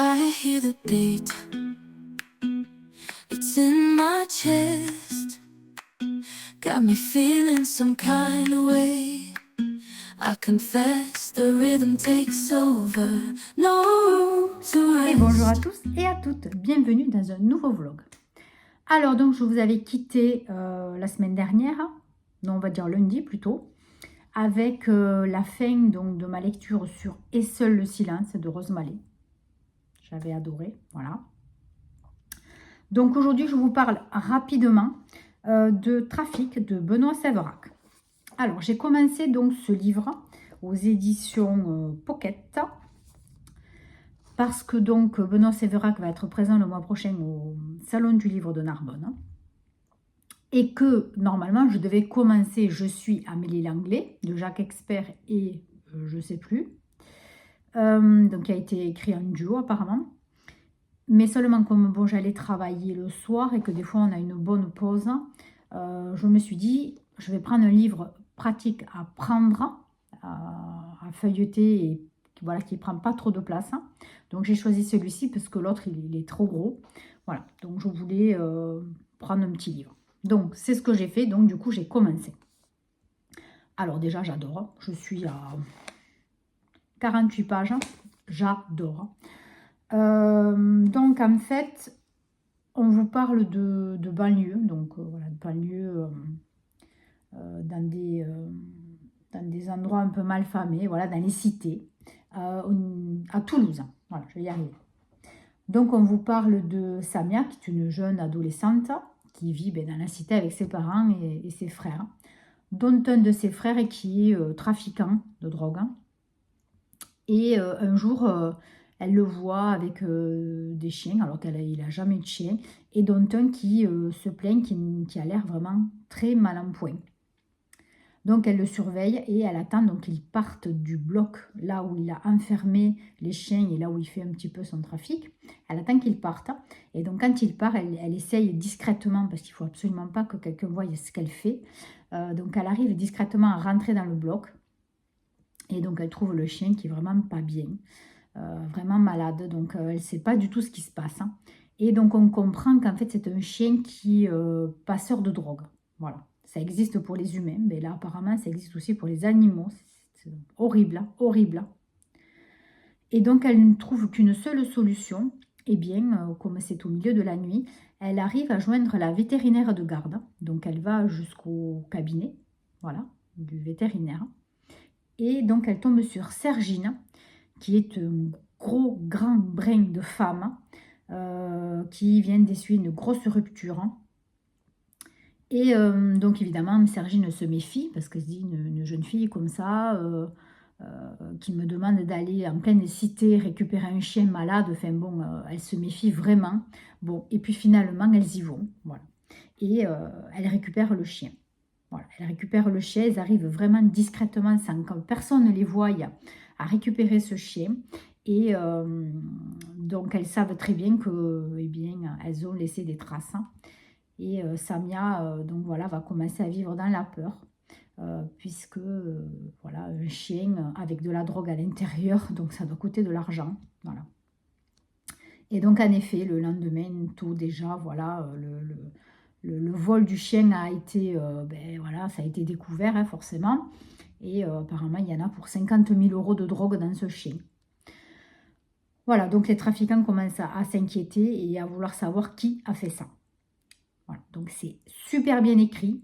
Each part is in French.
I hear the beat, it's in my chest, got me feeling some kind of way. I confess the rhythm takes over, no room to Et bonjour à rest. tous et à toutes, bienvenue dans un nouveau vlog. Alors donc je vous avais quitté la semaine dernière, non on va dire lundi plutôt, avec la fin donc, de ma lecture sur Et seul le silence de Rose Mallet. J'avais adoré, voilà. Donc aujourd'hui je vous parle rapidement de Trafic de Benoît Séverac. Alors j'ai commencé donc ce livre aux éditions Pocket. Parce que donc Benoît Séverac va être présent le mois prochain au Salon du Livre de Narbonne. Et que normalement je devais commencer Je suis Amélie Langlais de Jacques Expert et je ne sais plus. Donc qui a été écrit en duo apparemment. Mais seulement comme bon, j'allais travailler le soir et que des fois on a une bonne pause, je me suis dit je vais prendre un livre pratique à prendre, à feuilleter et voilà, qui ne prend pas trop de place. Donc j'ai choisi celui-ci parce que l'autre il est trop gros. Voilà, donc je voulais prendre un petit livre. Donc c'est ce que j'ai fait, donc du coup j'ai commencé. Alors déjà j'adore, je suis à 48 pages, j'adore. Donc en fait on vous parle de banlieue, donc voilà, de banlieue dans des endroits un peu mal famés, voilà, dans les cités, à Toulouse. Voilà, je vais y arriver. Donc, on vous parle de Samia, qui est une jeune adolescente qui vit dans la cité avec ses parents et ses frères, dont un de ses frères qui est trafiquant de drogue. Et un jour, elle le voit avec des chiens, alors qu'il n'a jamais eu de chien, et dont un qui se plaint, qui a l'air vraiment très mal en point. Donc elle le surveille et elle attend donc qu'il parte du bloc là où il a enfermé les chiens et là où il fait un petit peu son trafic. Elle attend qu'il parte et donc quand il part, elle essaye discrètement, parce qu'il ne faut absolument pas que quelqu'un voie ce qu'elle fait. Donc elle arrive discrètement à rentrer dans le bloc et donc elle trouve le chien qui est vraiment pas bien, vraiment malade. Donc elle ne sait pas du tout ce qui se passe. Et donc on comprend qu'en fait c'est un chien qui passeur de drogue. Voilà. Ça existe pour les humains, mais là apparemment ça existe aussi pour les animaux. C'est horrible, horrible. Et donc elle ne trouve qu'une seule solution. Eh bien, comme c'est au milieu de la nuit, elle arrive à joindre la vétérinaire de garde. Donc elle va jusqu'au cabinet, voilà, du vétérinaire. Et donc elle tombe sur Sergine, qui est un gros, grand brin de femme, qui vient d'essuyer une grosse rupture. Et donc évidemment, Sergine se méfie, parce que se dit une jeune fille comme ça, qui me demande d'aller en pleine cité récupérer un chien malade, enfin bon, elle se méfie vraiment. Bon, et puis finalement, elles y vont, voilà. Et elle récupère le chien. Voilà, elle récupère le chien, elles arrivent vraiment discrètement, sans que personne ne les voie, à récupérer ce chien. Et donc elles savent très bien que, eh bien, elles ont laissé des traces. Et Samia, donc voilà, va commencer à vivre dans la peur, puisque voilà, un chien avec de la drogue à l'intérieur, donc ça doit coûter de l'argent, voilà. Et donc en effet, le lendemain, tout déjà, voilà, le vol du chien a été, voilà, ça a été découvert, hein, forcément. Et apparemment, il y en a pour 50 000 € de drogue dans ce chien. Voilà, donc les trafiquants commencent à s'inquiéter et à vouloir savoir qui a fait ça. Voilà, donc c'est super bien écrit.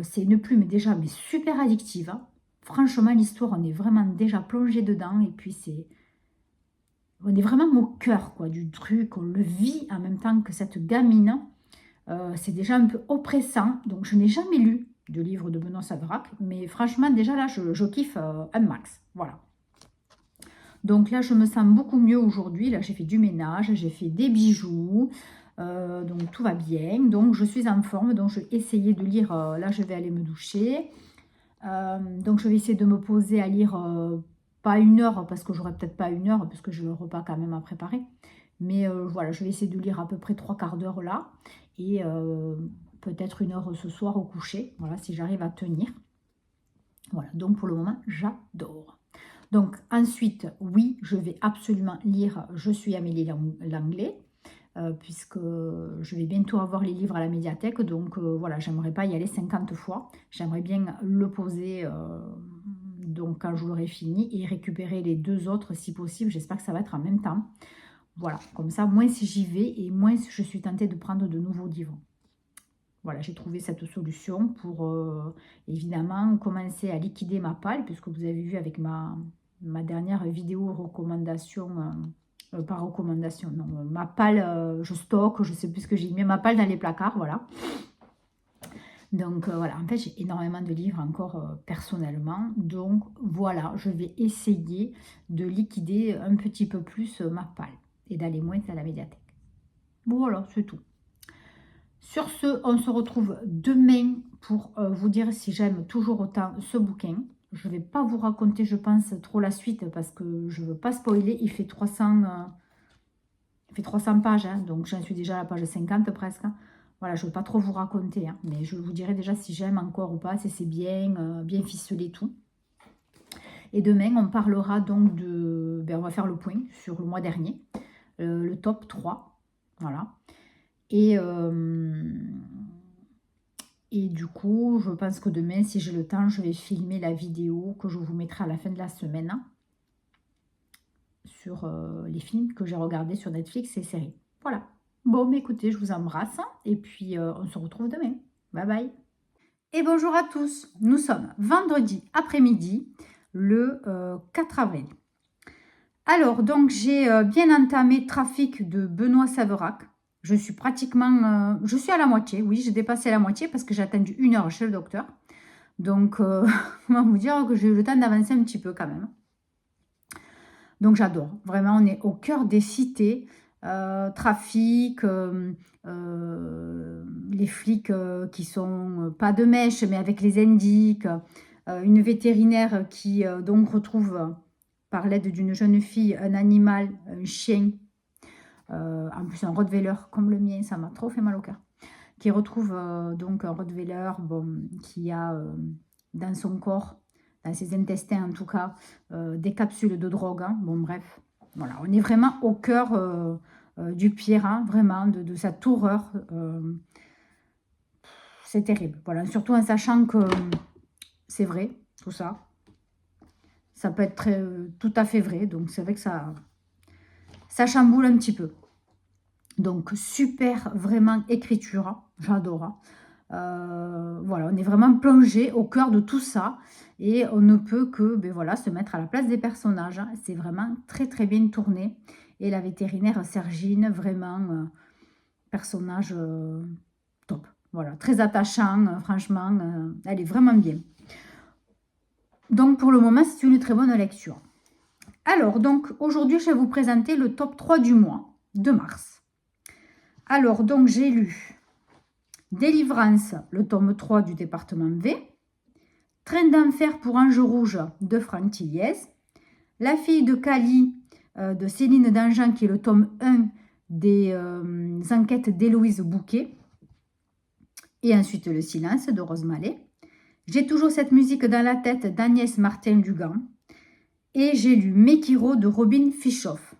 C'est une plume déjà, mais super addictive. Hein. Franchement, l'histoire, on est vraiment déjà plongé dedans. Et puis, on est vraiment au cœur quoi, du truc. On le vit en même temps que cette gamine. C'est déjà un peu oppressant. Donc, je n'ai jamais lu de livre de Benoît Séverac. Mais franchement, déjà là, je kiffe un max. Voilà. Donc là, je me sens beaucoup mieux aujourd'hui. Là, j'ai fait du ménage, j'ai fait des bijoux. Donc tout va bien. Donc je suis en forme. Donc je vais essayer de lire. Là, je vais aller me doucher. Donc je vais essayer de me poser à lire pas 1 heure, parce que j'aurai peut-être pas 1 heure, parce que j'ai le repas quand même à préparer. Mais voilà, je vais essayer de lire à peu près 3/4 d'heure là. Et peut-être 1 heure ce soir au coucher. Voilà, si j'arrive à tenir. Voilà, donc pour le moment, j'adore. Donc ensuite, oui, je vais absolument lire Je suis Amélie Langlais, puisque je vais bientôt avoir les livres à la médiathèque. Donc voilà, j'aimerais pas y aller 50 fois. J'aimerais bien le poser donc quand je l'aurai fini et récupérer les 2 autres si possible. J'espère que ça va être en même temps. Voilà, comme ça, moins si j'y vais et moins je suis tentée de prendre de nouveaux livres. Voilà, j'ai trouvé cette solution pour évidemment commencer à liquider ma palle, puisque vous avez vu avec ma dernière vidéo recommandation, pas recommandation, non, ma palle, je stocke, je sais plus ce que j'ai mis, ma palle dans les placards, voilà. Donc voilà, en fait j'ai énormément de livres encore personnellement, donc voilà, je vais essayer de liquider un petit peu plus ma palle et d'aller moins à la médiathèque. Voilà, c'est tout. Sur ce, on se retrouve demain pour vous dire si j'aime toujours autant ce bouquin. Je ne vais pas vous raconter, je pense, trop la suite parce que je ne veux pas spoiler. Il fait 300 pages, hein, donc j'en suis déjà à la page 50 presque. Voilà, je ne veux pas trop vous raconter, hein, mais je vous dirai déjà si j'aime encore ou pas, si c'est bien, bien ficelé tout. Et demain, on parlera donc de... Ben, on va faire le point sur le mois dernier, le top 3. Voilà. Et du coup, je pense que demain, si j'ai le temps, je vais filmer la vidéo que je vous mettrai à la fin de la semaine sur les films que j'ai regardés sur Netflix et séries. Voilà. Bon, mais écoutez, je vous embrasse et puis on se retrouve demain. Bye bye. Et bonjour à tous. Nous sommes vendredi après-midi, le 4 avril. Alors, donc, j'ai bien entamé Trafic de Benoît Saverac. Je suis pratiquement... je suis à la moitié, oui, j'ai dépassé la moitié parce que j'ai attendu 1 heure chez le docteur. Donc, on va vous dire que j'ai eu le temps d'avancer un petit peu quand même. Donc, j'adore. Vraiment, on est au cœur des cités. Trafic, les flics qui sont pas de mèche, mais avec les indiques. Une vétérinaire qui donc retrouve, par l'aide d'une jeune fille, un animal, un chien. En plus, un Rottweiler comme le mien, ça m'a trop fait mal au cœur. Qui retrouve donc un Rottweiler qui a dans son corps, dans ses intestins en tout cas, des capsules de drogue. Hein. Bon, bref, voilà, on est vraiment au cœur du pire, hein, vraiment, de cette horreur. C'est terrible. Voilà, surtout en sachant que c'est vrai, tout ça. Ça peut être tout à fait vrai, donc c'est vrai que ça chamboule un petit peu. Donc, super, vraiment, écriture, j'adore. Voilà, on est vraiment plongé au cœur de tout ça et on ne peut que ben voilà, se mettre à la place des personnages. C'est vraiment très, très bien tourné. Et la vétérinaire Sergine, vraiment, personnage top. Voilà, très attachant, franchement, elle est vraiment bien. Donc, pour le moment, c'est une très bonne lecture. Alors, donc, aujourd'hui, je vais vous présenter le top 3 du mois de mars. Alors, donc, j'ai lu Délivrance, le tome 3 du département V, Train d'enfer pour Ange Rouge de Franck Tilliez, La fille de Cali de Céline Dangean, qui est le tome 1 des enquêtes d'Héloïse Bouquet, et ensuite Le silence de Rose Mallet. J'ai toujours cette musique dans la tête d'Agnès Martin-Dugan, et j'ai lu Mekiro de Robin Fischoff.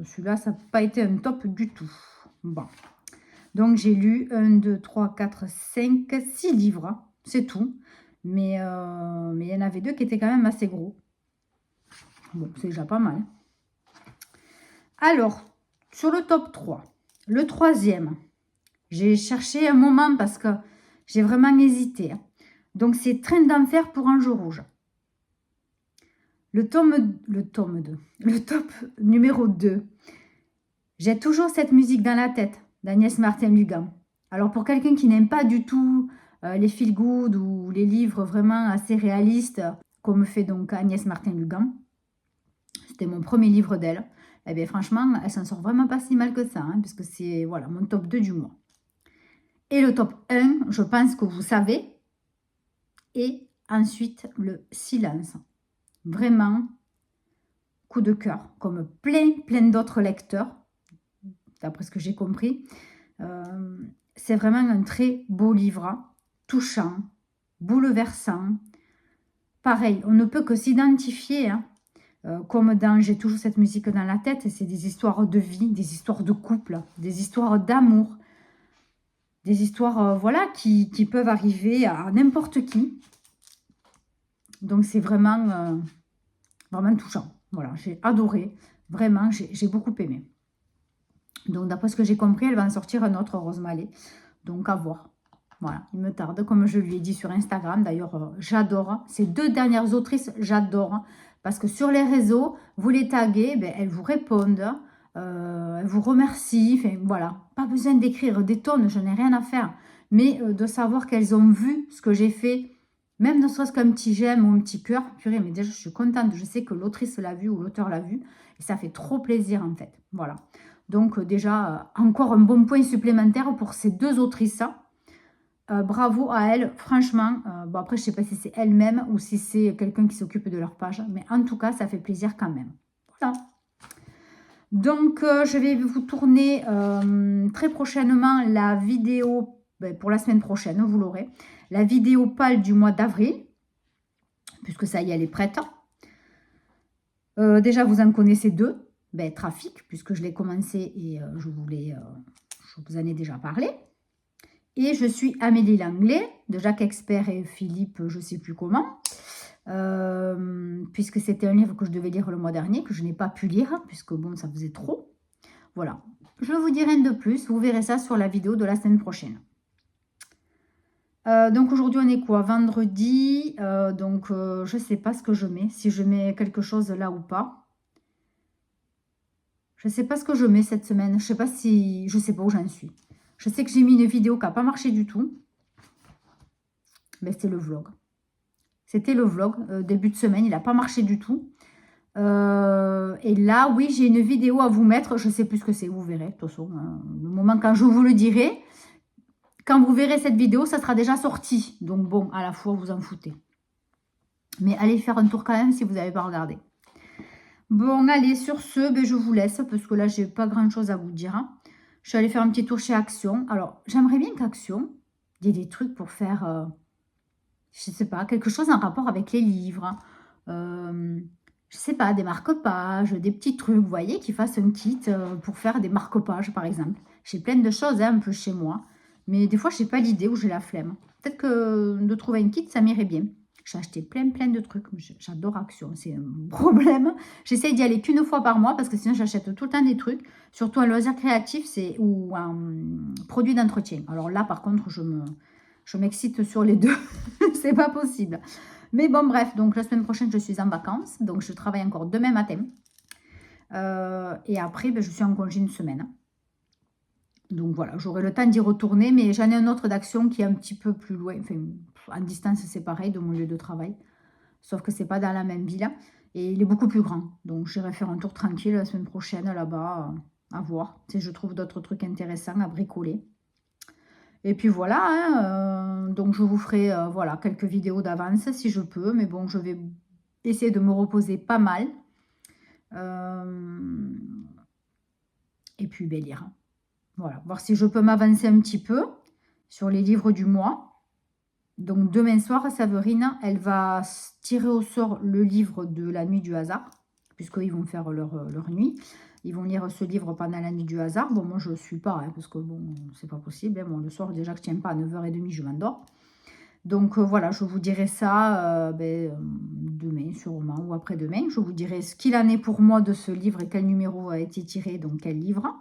Celui-là, ça n'a pas été un top du tout. Bon. Donc, j'ai lu 1, 2, 3, 4, 5, 6 livres. C'est tout. Mais il y en avait 2 qui étaient quand même assez gros. Bon, c'est déjà pas mal. Alors, sur le top 3, le 3e, j'ai cherché un moment parce que j'ai vraiment hésité. Donc, c'est Train d'enfer pour Ange Rouge. Le top numéro 2. J'ai toujours cette musique dans la tête d'Agnès Martin-Dugan. Alors, pour quelqu'un qui n'aime pas du tout les feel-good ou les livres vraiment assez réalistes, comme fait donc Agnès Martin-Dugan, c'était mon premier livre d'elle, eh bien franchement, elle s'en sort vraiment pas si mal que ça, hein, puisque c'est voilà, mon top 2 du mois. Et le top 1, je pense que vous savez, et ensuite le silence. Vraiment, coup de cœur, comme plein d'autres lecteurs, d'après ce que j'ai compris. C'est vraiment un très beau livre, touchant, bouleversant. Pareil, on ne peut que s'identifier Comme dans J'ai toujours cette musique dans la tête, c'est des histoires de vie, des histoires de couple, des histoires d'amour, des histoires voilà, qui peuvent arriver à n'importe qui. Donc c'est vraiment, vraiment touchant. Voilà, j'ai adoré, vraiment, j'ai beaucoup aimé. Donc d'après ce que j'ai compris, elle va en sortir un autre, Rose Mallet. Donc à voir. Voilà, il me tarde, comme je lui ai dit sur Instagram. D'ailleurs, j'adore. Ces 2 dernières autrices, j'adore. Parce que sur les réseaux, vous les taguez, ben, elles vous répondent, elles vous remercient. Enfin, voilà, pas besoin d'écrire des tonnes, je n'ai rien à faire. Mais de savoir qu'elles ont vu ce que j'ai fait, même ne serait-ce qu'un petit j'aime ou un petit cœur, purée, mais déjà, je suis contente. Je sais que l'autrice l'a vu ou l'auteur l'a vu. Et ça fait trop plaisir, en fait. Voilà. Donc, déjà, encore un bon point supplémentaire pour ces 2 autrices. Bravo à elles, franchement. Bon, après, je ne sais pas si c'est elles-mêmes ou si c'est quelqu'un qui s'occupe de leur page. Mais en tout cas, ça fait plaisir quand même. Voilà. Donc, je vais vous tourner très prochainement la vidéo, pour la semaine prochaine, vous l'aurez. La vidéo pâle du mois d'avril, puisque ça y est, elle est prête. Déjà, vous en connaissez 2. Trafic, puisque je l'ai commencé et je vous en ai déjà parlé. Et je suis Amélie Langlais, de Jacques Expert et Philippe, je ne sais plus comment, puisque c'était un livre que je devais lire le mois dernier, que je n'ai pas pu lire, puisque bon, ça faisait trop. Voilà. Je vous dis rien de plus, vous verrez ça sur la vidéo de la semaine prochaine. Donc aujourd'hui, on est quoi? Vendredi, je ne sais pas ce que je mets, si je mets quelque chose là ou pas. Je ne sais pas ce que je mets cette semaine, je ne sais pas où j'en suis. Je sais que j'ai mis une vidéo qui n'a pas marché du tout. Mais c'était le vlog. C'était le vlog, début de semaine, il n'a pas marché du tout. Et là, oui, j'ai une vidéo à vous mettre. Je ne sais plus ce que c'est, vous verrez. De toute façon, le moment quand je vous le dirai, quand vous verrez cette vidéo, ça sera déjà sorti. Donc bon, à la fois, vous en foutez. Mais allez faire un tour quand même si vous n'avez pas regardé. Bon, allez, sur ce, je vous laisse parce que là, j'ai pas grand-chose à vous dire. Hein. Je suis allée faire un petit tour chez Action. Alors, j'aimerais bien qu'Action, il y ait des trucs pour faire, je ne sais pas, quelque chose en rapport avec les livres. Je ne sais pas, des marque-pages, des petits trucs, vous voyez, qui fassent un kit pour faire des marque-pages, par exemple. J'ai plein de choses un peu chez moi. Mais des fois, je n'ai pas l'idée ou j'ai la flemme. Peut-être que de trouver un kit, ça m'irait bien. J'ai acheté plein de trucs. J'adore Action, c'est un problème. J'essaye d'y aller qu'une fois par mois parce que sinon, j'achète tout le temps des trucs. Surtout un loisir créatif ou un produit d'entretien. Alors là, par contre, je m'excite sur les 2. C'est pas possible. Mais bon, bref. Donc, la semaine prochaine, je suis en vacances. Donc, je travaille encore demain matin. Et après, je suis en congé une semaine. Donc voilà, j'aurai le temps d'y retourner, mais j'en ai un autre d'Action qui est un petit peu plus loin. Enfin, en distance, c'est pareil de mon lieu de travail. Sauf que c'est pas dans la même ville. Et il est beaucoup plus grand. Donc j'irai faire un tour tranquille la semaine prochaine là-bas, à voir. Si je trouve d'autres trucs intéressants à bricoler. Et puis voilà, hein, donc je vous ferai voilà, quelques vidéos d'avance si je peux. Mais bon, je vais essayer de me reposer pas mal. Et puis lire. Voilà, voir si je peux m'avancer un petit peu sur les livres du mois. Donc demain soir, Séverine, elle va tirer au sort le livre de la nuit du hasard, puisqu'ils vont faire leur nuit. Ils vont lire ce livre pendant la nuit du hasard. Bon, moi, je ne suis pas, hein, parce que bon, c'est pas possible. Hein. Bon, le soir, déjà que je ne tiens pas à 9h30, je m'endors. Donc voilà, je vous dirai ça demain sûrement ou après-demain. Je vous dirai ce qu'il en est pour moi de ce livre et quel numéro a été tiré, donc quel livre.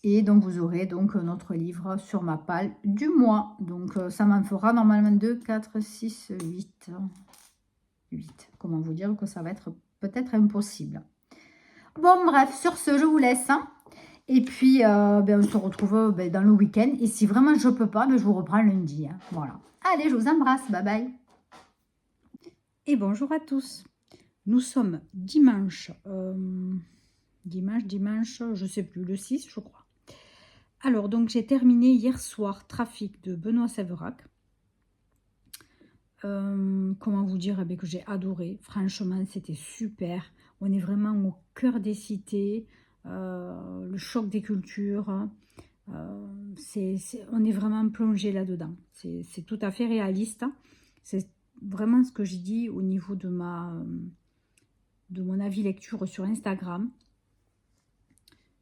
Et donc, vous aurez donc notre livre sur ma palle du mois. Donc, ça m'en fera normalement 2, 4, 6, 8. 8. Comment vous dire que ça va être peut-être impossible. Bon, bref, sur ce, je vous laisse. Hein. Et puis, on se retrouve dans le week-end. Et si vraiment je ne peux pas, je vous reprends lundi. Hein. Voilà. Allez, je vous embrasse. Bye bye. Et bonjour à tous. Nous sommes dimanche. Dimanche, je ne sais plus, le 6, je crois. Alors, donc, j'ai terminé hier soir Trafic de Benoît Séverac. Comment vous dire que j'ai adoré. Franchement, c'était super. On est vraiment au cœur des cités. Le choc des cultures. On est vraiment plongé là-dedans. C'est tout à fait réaliste. C'est vraiment ce que je dis au niveau de ma mon avis lecture sur Instagram.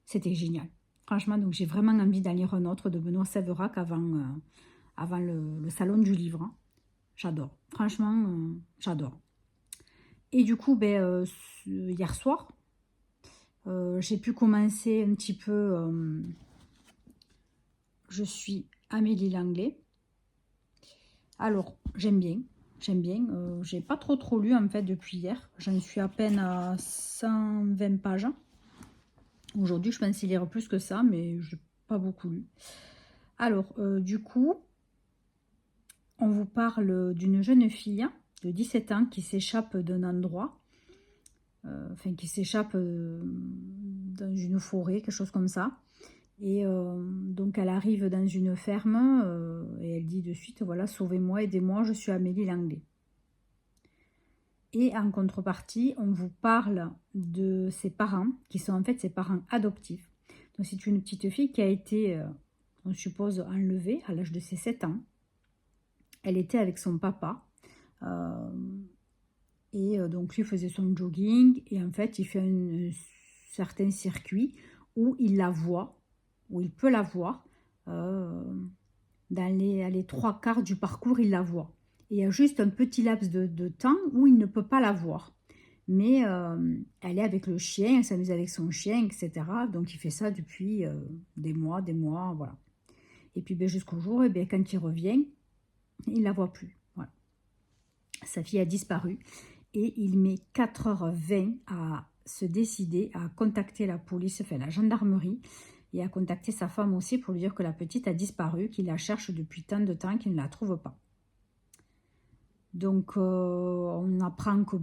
C'était génial. Franchement, donc j'ai vraiment envie d'en lire un autre de Benoît Séverac avant le salon du livre. J'adore. Franchement, j'adore. Et du coup, hier soir, j'ai pu commencer un petit peu. Je suis Amélie Langlais. Alors, j'aime bien. J'ai pas trop lu en fait depuis hier. J'en suis à peine à 120 pages. Aujourd'hui, je pense y lire plus que ça, mais je n'ai pas beaucoup lu. Alors, du coup, on vous parle d'une jeune fille de 17 ans qui s'échappe d'un endroit, qui s'échappe dans une forêt, quelque chose comme ça. Et donc, elle arrive dans une ferme et elle dit de suite, voilà, sauvez-moi, aidez-moi, je suis Amélie Langlais. Et en contrepartie, on vous parle de ses parents, qui sont en fait ses parents adoptifs. Donc c'est une petite fille qui a été, on suppose, enlevée à l'âge de ses 7 ans. Elle était avec son papa. Donc lui faisait son jogging. Et en fait, il fait un certain circuit où il la voit, où il peut la voir. Dans les 3/4 du parcours, il la voit. Il y a juste un petit laps de temps où il ne peut pas la voir. Mais elle est avec le chien, elle s'amuse avec son chien, etc. Donc il fait ça depuis des mois, voilà. Et puis jusqu'au jour, quand il revient, il ne la voit plus. Voilà. Sa fille a disparu et il met 4h20 à se décider à contacter la police, la gendarmerie, et à contacter sa femme aussi pour lui dire que la petite a disparu, qu'il la cherche depuis tant de temps qu'il ne la trouve pas. Donc, on apprend que,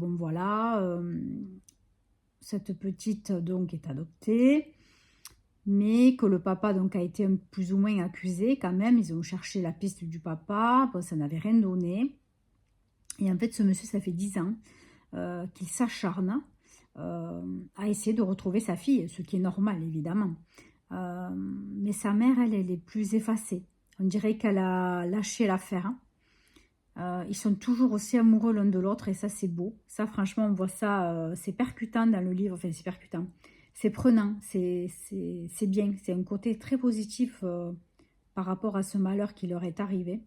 cette petite donc est adoptée, mais que le papa donc a été plus ou moins accusé quand même. Ils ont cherché la piste du papa, ça n'avait rien donné. Et en fait, ce monsieur, ça fait 10 ans qu'il s'acharne à essayer de retrouver sa fille, ce qui est normal, évidemment. Mais sa mère, elle est plus effacée. On dirait qu'elle a lâché l'affaire. Ils sont toujours aussi amoureux l'un de l'autre et ça c'est beau. Ça franchement on voit ça, c'est percutant dans le livre, enfin c'est percutant. C'est prenant, c'est bien. C'est un côté très positif par rapport à ce malheur qui leur est arrivé.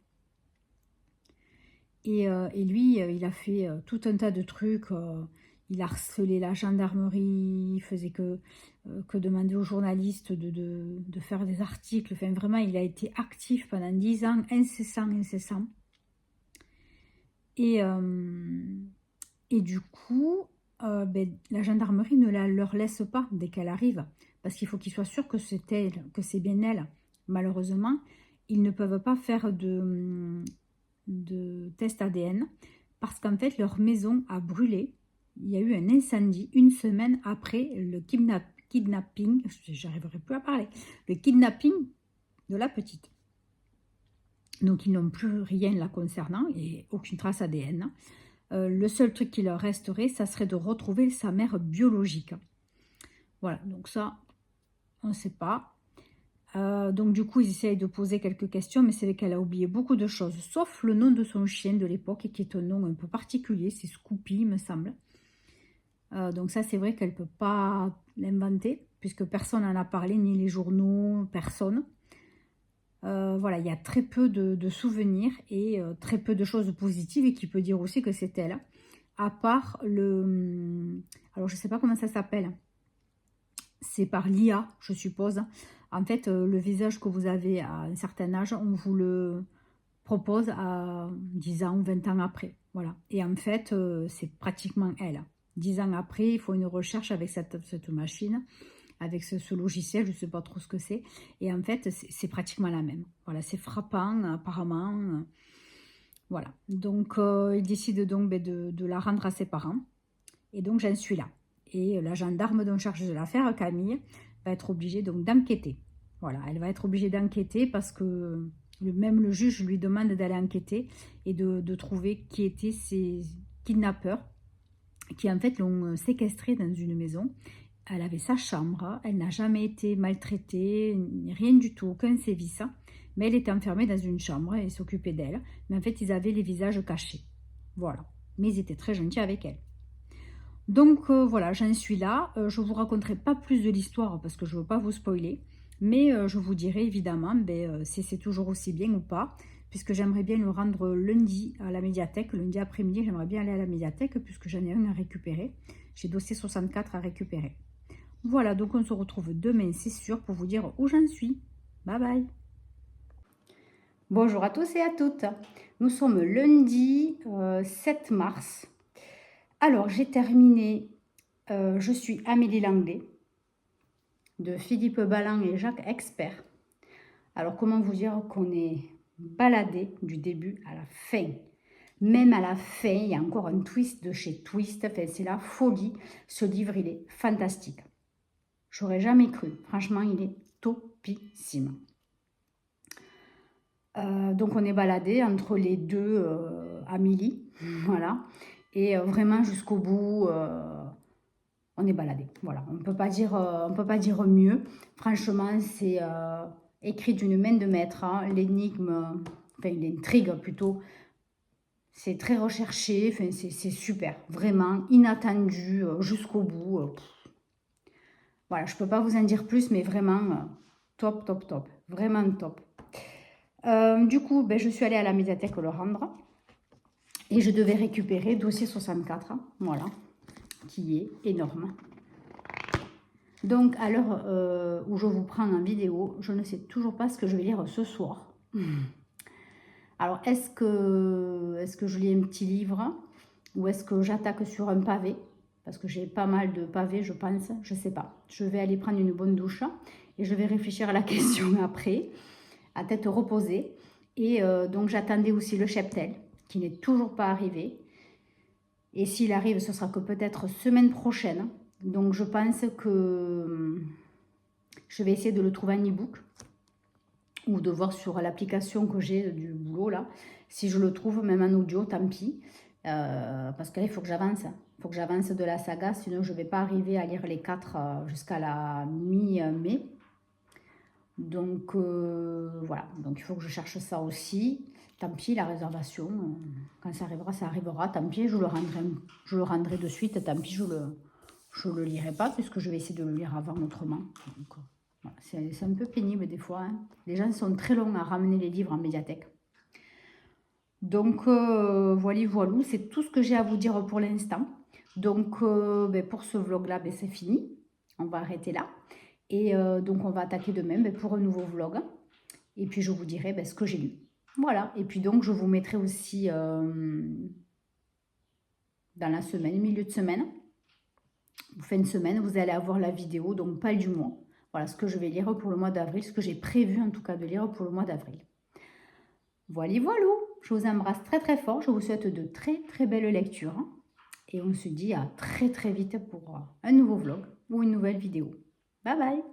Et lui, il a fait tout un tas de trucs. Il a harcelé la gendarmerie, il faisait que demander aux journalistes de faire des articles. Enfin vraiment, il a été actif pendant 10 ans, incessant. Et du coup, la gendarmerie ne leur laisse pas dès qu'elle arrive, parce qu'il faut qu'ils soient sûrs que c'est elle, que c'est bien elle. Malheureusement, ils ne peuvent pas faire de test ADN, parce qu'en fait, leur maison a brûlé. Il y a eu un incendie une semaine après le kidnapping, j'arriverai plus à parler, le kidnapping de la petite. Donc, ils n'ont plus rien là concernant et aucune trace ADN. Le seul truc qui leur resterait, ça serait de retrouver sa mère biologique. Voilà, donc ça, on ne sait pas. Donc, du coup, ils essayent de poser quelques questions, mais c'est vrai qu'elle a oublié beaucoup de choses, sauf le nom de son chien de l'époque, qui est un nom un peu particulier, c'est Scoopy, me semble. Donc ça, c'est vrai qu'elle ne peut pas l'inventer, puisque personne n'en a parlé, ni les journaux, personne. Voilà, il y a très peu de souvenirs et très peu de choses positives et qui peut dire aussi que c'est elle. À part alors, je ne sais pas comment ça s'appelle. C'est par l'IA, je suppose. En fait, le visage que vous avez à un certain âge, on vous le propose à 10 ans ou 20 ans après. Voilà. Et en fait, c'est pratiquement elle. 10 ans après, il faut une recherche avec cette machine, avec ce logiciel, je ne sais pas trop ce que c'est. Et en fait, c'est pratiquement la même. Voilà, c'est frappant, apparemment. Voilà. Donc, il décide donc de la rendre à ses parents. Et donc, j'en suis là. Et la gendarme dont charge de l'affaire, Camille, va être obligée donc d'enquêter. Voilà, elle va être obligée d'enquêter parce que même le juge lui demande d'aller enquêter et de trouver qui étaient ces kidnappeurs qui, en fait, l'ont séquestrée dans une maison. Elle avait sa chambre, elle n'a jamais été maltraitée, rien du tout, aucun sévice. Mais elle était enfermée dans une chambre et s'occupait d'elle. Mais en fait, ils avaient les visages cachés. Voilà. Mais ils étaient très gentils avec elle. Donc voilà, j'en suis là. Je ne vous raconterai pas plus de l'histoire parce que je ne veux pas vous spoiler. Mais je vous dirai évidemment si c'est toujours aussi bien ou pas. Puisque j'aimerais bien le rendre lundi à la médiathèque. Lundi après-midi, j'aimerais bien aller à la médiathèque puisque j'en ai un à récupérer. J'ai dossier 64 à récupérer. Voilà, donc on se retrouve demain, c'est sûr, pour vous dire où j'en suis. Bye bye. Bonjour à tous et à toutes. Nous sommes lundi 7 mars. Alors, j'ai terminé Je suis Amélie Langlais de Philippe Balland et Jacques Expert. Alors, comment vous dire qu'on est baladé du début à la fin. Même à la fin, il y a encore un twist de chez Twist. Enfin, c'est la folie. Ce livre, il est fantastique. J'aurais jamais cru. Franchement, il est topissime. Donc, on est baladé entre les deux Amélie. Voilà. Et vraiment, jusqu'au bout, on est baladé. Voilà. On peut pas dire mieux. Franchement, c'est écrit d'une main de maître. Hein. L'énigme, enfin, l'intrigue plutôt. C'est très recherché. Enfin, c'est super. Vraiment inattendu jusqu'au bout. Voilà, je ne peux pas vous en dire plus, mais vraiment top, top, top. Vraiment top. Du coup, je suis allée à la médiathèque le rendre. Et je devais récupérer dossier 64. Voilà. Qui est énorme. Donc, à l'heure où je vous prends en vidéo, je ne sais toujours pas ce que je vais lire ce soir. Alors, est-ce que je lis un petit livre ou est-ce que j'attaque sur un pavé? Parce que j'ai pas mal de pavés, je pense. Je ne sais pas. Je vais aller prendre une bonne douche et je vais réfléchir à la question après, à tête reposée. Et donc, j'attendais aussi le cheptel, qui n'est toujours pas arrivé. Et s'il arrive, ce sera que peut-être semaine prochaine. Donc, je pense que je vais essayer de le trouver en e-book ou de voir sur l'application que j'ai du boulot, là. Si je le trouve, même en audio, tant pis. Parce que là, il faut que j'avance. Il faut que j'avance de la saga, sinon je ne vais pas arriver à lire les 4 jusqu'à la mi-mai. Donc, voilà. Donc, il faut que je cherche ça aussi. Tant pis, la réservation, quand ça arrivera, ça arrivera. Tant pis, je le rendrai de suite. Tant pis, je le lirai pas, puisque je vais essayer de le lire avant autrement. Donc, voilà, c'est un peu pénible des fois. Hein. Les gens sont très longs à ramener les livres en médiathèque. Donc, voilà, c'est tout ce que j'ai à vous dire pour l'instant. Donc, pour ce vlog-là, c'est fini. On va arrêter là. Et donc, on va attaquer demain pour un nouveau vlog. Et puis, je vous dirai ce que j'ai lu. Voilà. Et puis, donc, je vous mettrai aussi dans la semaine, milieu de semaine, fin de semaine, vous allez avoir la vidéo, donc pas du mois. Voilà ce que je vais lire pour le mois d'avril, ce que j'ai prévu en tout cas de lire pour le mois d'avril. Voilà, je vous embrasse très très fort, je vous souhaite de très très belles lectures. Et on se dit à très très vite pour un nouveau vlog ou une nouvelle vidéo. Bye bye.